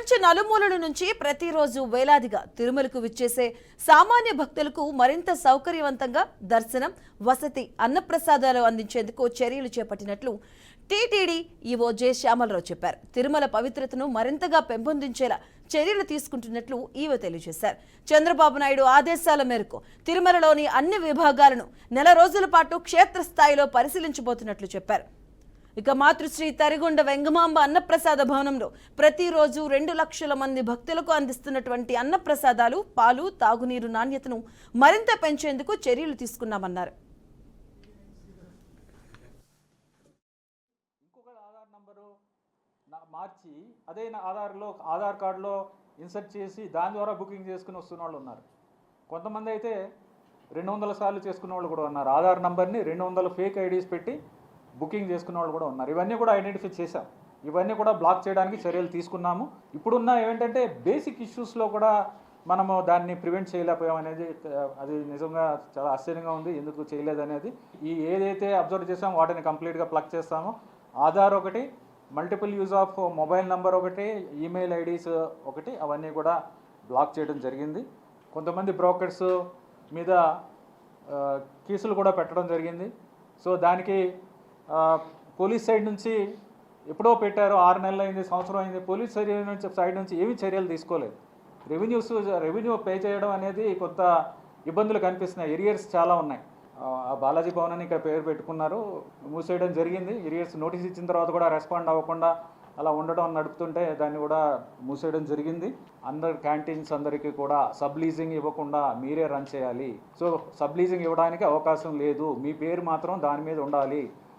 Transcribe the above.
ప్రపంచ నలుమూలల నుంచి ప్రతిరోజు వేలాదిగా తిరుమలకు విచ్చేసే సామాన్య భక్తులకు మరింత సౌకర్యవంతంగా దర్శనం, వసతి, అన్నప్రసాదాలు అందించేందుకు చర్యలు చేపట్టినట్లు టీటీడీ ఈవో జె శ్యామలరావు చెప్పారు. తిరుమల పవిత్రతను మరింతగా పెంపొందించేలా చర్యలు తీసుకుంటున్నట్లు ఈవో తెలియజేశారు. చంద్రబాబు నాయుడు ఆదేశాల మేరకు తిరుమలలోని అన్ని విభాగాలను నెల రోజుల పాటు క్షేత్రస్థాయిలో పరిశీలించబోతున్నట్లు చెప్పారు. ఇక మాతృశ్రీ తరిగొండ వెంగమాంబ అన్నప్రసాద భవనంలో ప్రతిరోజు 2 లక్షల మంది భక్తులకు అందిస్తున్నటువంటి అన్నప్రసాదాలు, పాలు, తాగునీరు నాణ్యతను మరింత పెంచేందుకు చర్యలు తీసుకున్నామన్నారు. ఆధార్ నంబరు మార్చి అదే ఆధార్ కార్డులో ఇన్సర్ట్ చేసి దాని ద్వారా బుకింగ్ చేసుకుని వస్తున్న వాళ్ళు ఉన్నారు. కొంతమంది అయితే 200 సార్లు చేసుకున్న వాళ్ళు కూడా ఉన్నారు. ఆధార్ నంబర్ని 200 ఫేక్ ఐడీస్ పెట్టి బుకింగ్ చేసుకున్న వాళ్ళు కూడా ఉన్నారు. ఇవన్నీ కూడా ఐడెంటిఫై చేశాం. ఇవన్నీ కూడా బ్లాక్ చేయడానికి చర్యలు తీసుకున్నాము. ఇప్పుడున్న ఏంటంటే బేసిక్ ఇష్యూస్లో కూడా మనము దాన్ని ప్రివెంట్ చేయలేకపోయాం అనేది అది నిజంగా చాలా ఆశ్చర్యంగా ఉంది. ఎందుకు చేయలేదు అనేది ఏదైతే అబ్జర్వ్ చేసామో వాటిని కంప్లీట్గా ప్లగ్ చేస్తామో. ఆధార్ ఒకటి, multiple use of mobile number ఒకటి, ఈమెయిల్ ఐడీస్ ఒకటి, అవన్నీ కూడా బ్లాక్ చేయడం జరిగింది. కొంతమంది బ్రోకర్స్ మీద కేసులు కూడా పెట్టడం జరిగింది. సో దానికి పోలీస్ సైడ్ నుంచి ఎప్పుడో పెట్టారు, 6 నెలలు అయింది, సంవత్సరం అయింది. పోలీస్ సైడ్ నుంచి ఏమీ చర్యలు తీసుకోలేదు. రెవెన్యూ పే చేయడం అనేది కొంత ఇబ్బందులు కనిపిస్తున్నాయి. ఏరియర్స్ చాలా ఉన్నాయి. బాలాజీ భవన్ అని ఇక్కడ పేరు పెట్టుకున్నారు, మూసేయడం జరిగింది. ఏరియర్స్ నోటీస్ ఇచ్చిన తర్వాత కూడా రెస్పాండ్ అవ్వకుండా అలా ఉండడం నడుపుతుంటే దాన్ని కూడా మూసేయడం జరిగింది. క్యాంటీన్స్ అందరికీ కూడా సబ్ లీజింగ్ ఇవ్వకుండా మీరే రన్ చేయాలి. సో సబ్ లీజింగ్ ఇవ్వడానికి అవకాశం లేదు, మీ పేరు మాత్రం దాని మీద ఉండాలి.